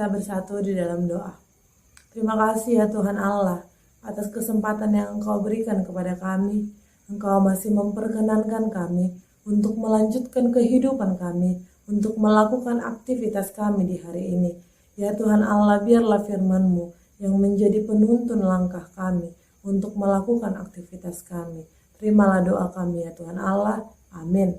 kita bersatu di dalam doa. Terima kasih ya Tuhan Allah atas kesempatan yang Engkau berikan kepada kami. Engkau masih memperkenankan kami untuk melanjutkan kehidupan kami, untuk melakukan aktivitas kami di hari ini. Ya Tuhan Allah, biarlah firman-Mu yang menjadi penuntun langkah kami untuk melakukan aktivitas kami. Terimalah doa kami ya Tuhan Allah. Amin.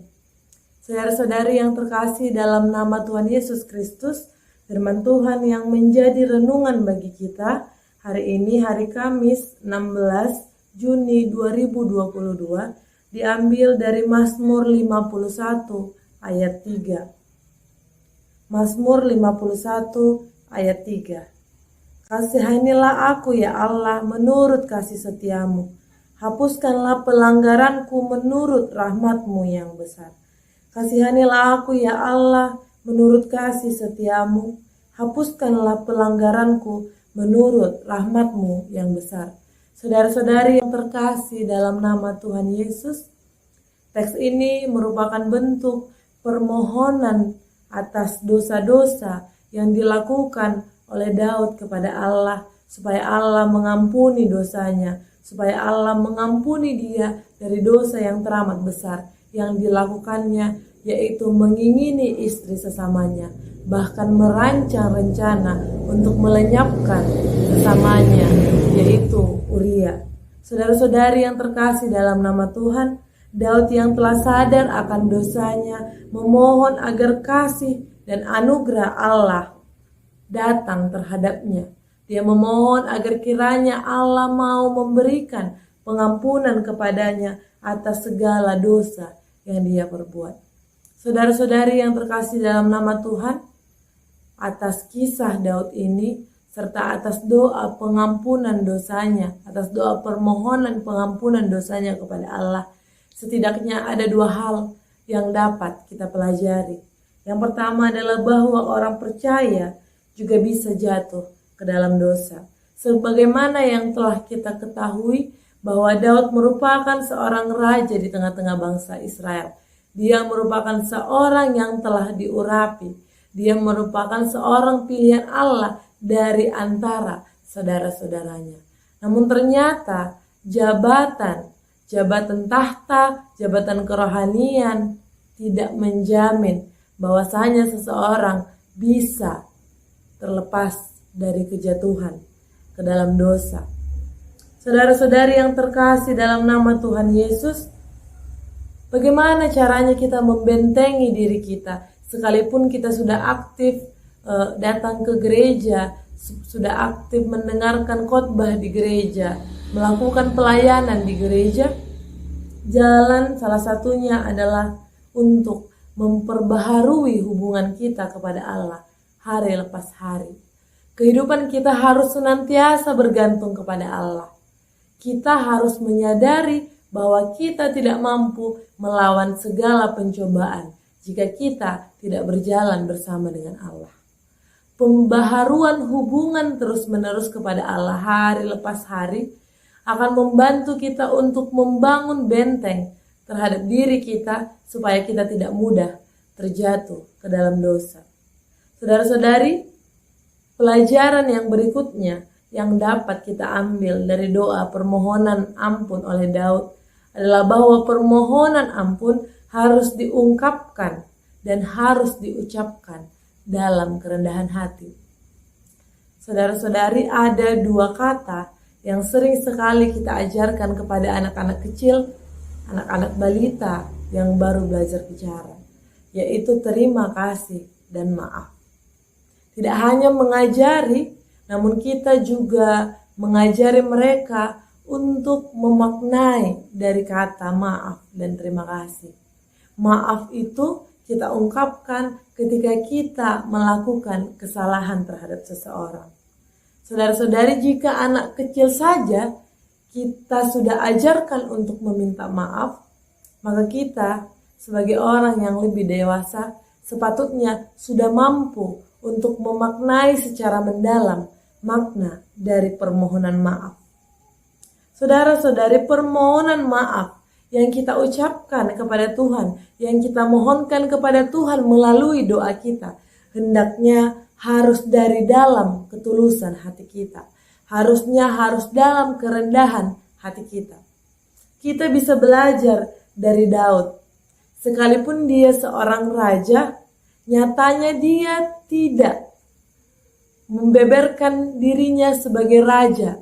Saudara-saudari yang terkasih dalam nama Tuhan Yesus Kristus, firman Tuhan yang menjadi renungan bagi kita hari ini, hari Kamis 16 Juni 2022, diambil dari Mazmur 51 ayat 3. Mazmur 51 ayat 3. Kasihanilah aku ya Allah menurut kasih setiamu. Hapuskanlah pelanggaranku menurut rahmat-Mu yang besar. Kasihanilah aku ya Allah menurut kasih setiamu. Hapuskanlah pelanggaranku menurut rahmat-Mu yang besar. Saudara-saudari yang terkasih dalam nama Tuhan Yesus, teks ini merupakan bentuk permohonan atas dosa-dosa yang dilakukan oleh Daud kepada Allah, supaya Allah mengampuni dosanya, supaya Allah mengampuni dia dari dosa yang teramat besar yang dilakukannya, yaitu mengingini istri sesamanya, bahkan merancang rencana untuk melenyapkan sesamanya, yaitu Uria. Saudara-saudari yang terkasih dalam nama Tuhan, Daud yang telah sadar akan dosanya memohon agar kasih dan anugerah Allah datang terhadapnya. Dia memohon agar kiranya Allah mau memberikan pengampunan kepadanya atas segala dosa yang dia perbuat. Saudara-saudari yang terkasih dalam nama Tuhan, atas kisah Daud ini, serta atas doa pengampunan dosanya, atas doa permohonan pengampunan dosanya kepada Allah, setidaknya ada dua hal yang dapat kita pelajari. Yang pertama adalah bahwa orang percaya juga bisa jatuh ke dalam dosa. Sebagaimana yang telah kita ketahui bahwa Daud merupakan seorang raja di tengah-tengah bangsa Israel. Dia merupakan seorang yang telah diurapi. Dia merupakan seorang pilihan Allah dari antara saudara-saudaranya. Namun ternyata jabatan tahta, jabatan kerohanian tidak menjamin bahwasanya seseorang bisa terlepas dari kejatuhan ke dalam dosa. Saudara-saudari yang terkasih dalam nama Tuhan Yesus, bagaimana caranya kita membentengi diri kita sekalipun kita sudah aktif datang ke gereja, sudah aktif mendengarkan khotbah di gereja, melakukan pelayanan di gereja? Jalan salah satunya adalah untuk memperbaharui hubungan kita kepada Allah hari lepas hari. Kehidupan kita harus senantiasa bergantung kepada Allah. Kita harus menyadari bahwa kita tidak mampu melawan segala pencobaan jika kita tidak berjalan bersama dengan Allah. Pembaharuan hubungan terus-menerus kepada Allah hari lepas hari akan membantu kita untuk membangun benteng terhadap diri kita supaya kita tidak mudah terjatuh ke dalam dosa. Saudara-saudari, pelajaran yang berikutnya yang dapat kita ambil dari doa permohonan ampun oleh Daud adalah bahwa permohonan ampun harus diungkapkan dan harus diucapkan dalam kerendahan hati. Saudara-saudari, ada dua kata yang sering sekali kita ajarkan kepada anak-anak kecil, anak-anak balita yang baru belajar bicara, yaitu terima kasih dan maaf. Tidak hanya mengajari, namun kita juga mengajari mereka untuk memaknai dari kata maaf dan terima kasih. Maaf itu kita ungkapkan ketika kita melakukan kesalahan terhadap seseorang. Saudara-saudari, jika anak kecil saja kita sudah ajarkan untuk meminta maaf, maka kita sebagai orang yang lebih dewasa sepatutnya sudah mampu untuk memaknai secara mendalam makna dari permohonan maaf. Saudara-saudari, permohonan maaf yang kita ucapkan kepada Tuhan, yang kita mohonkan kepada Tuhan melalui doa kita, hendaknya harus dari dalam ketulusan hati kita. Harus dalam kerendahan hati kita. Kita bisa belajar dari Daud. Sekalipun dia seorang raja, nyatanya dia tidak membeberkan dirinya sebagai raja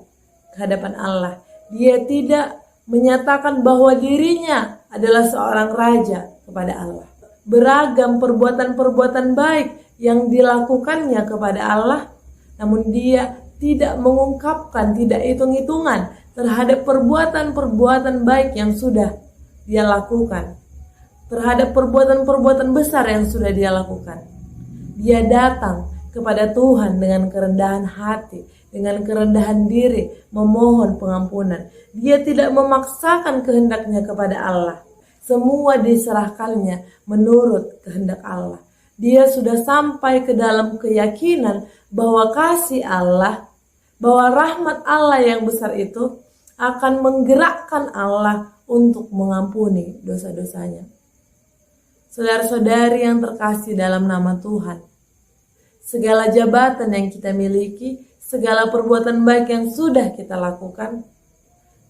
ke hadapan Allah. Dia tidak menyatakan bahwa dirinya adalah seorang raja kepada Allah. Beragam perbuatan-perbuatan baik yang dilakukannya kepada Allah, namun dia tidak mengungkapkan, tidak hitung-hitungan terhadap perbuatan-perbuatan baik yang sudah dia lakukan, terhadap perbuatan-perbuatan besar yang sudah dia lakukan. Dia datang kepada Tuhan dengan kerendahan hati, dengan kerendahan diri, memohon pengampunan. Dia tidak memaksakan kehendaknya kepada Allah. Semua diserahkannya menurut kehendak Allah. Dia sudah sampai ke dalam keyakinan bahwa kasih Allah, bahwa rahmat Allah yang besar itu akan menggerakkan Allah untuk mengampuni dosa-dosanya. Saudara-saudari yang terkasih dalam nama Tuhan, segala jabatan yang kita miliki, segala perbuatan baik yang sudah kita lakukan,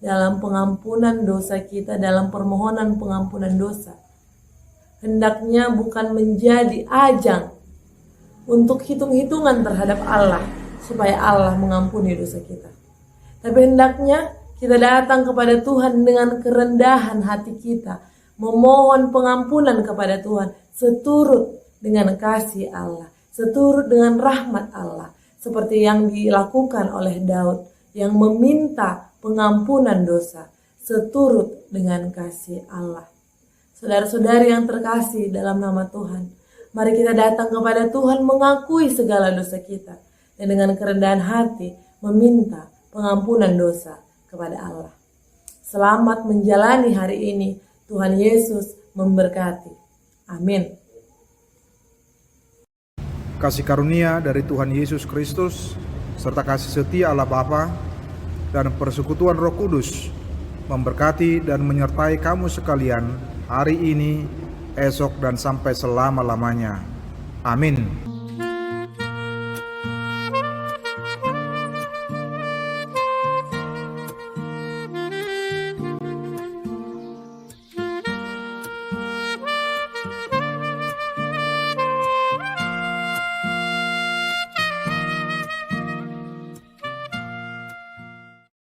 dalam pengampunan dosa kita, dalam permohonan pengampunan dosa, hendaknya bukan menjadi ajang untuk hitung-hitungan terhadap Allah, supaya Allah mengampuni dosa kita. Tapi hendaknya kita datang kepada Tuhan dengan kerendahan hati kita, memohon pengampunan kepada Tuhan, seturut dengan kasih Allah, seturut dengan rahmat Allah, seperti yang dilakukan oleh Daud yang meminta pengampunan dosa, seturut dengan kasih Allah. Saudara-saudari yang terkasih dalam nama Tuhan, mari kita datang kepada Tuhan mengakui segala dosa kita dan dengan kerendahan hati meminta pengampunan dosa kepada Allah. Selamat menjalani hari ini. Tuhan Yesus memberkati. Amin. Kasih karunia dari Tuhan Yesus Kristus, serta kasih setia Allah Bapa dan persekutuan Roh Kudus memberkati dan menyertai kamu sekalian hari ini, esok, dan sampai selama-lamanya. Amin.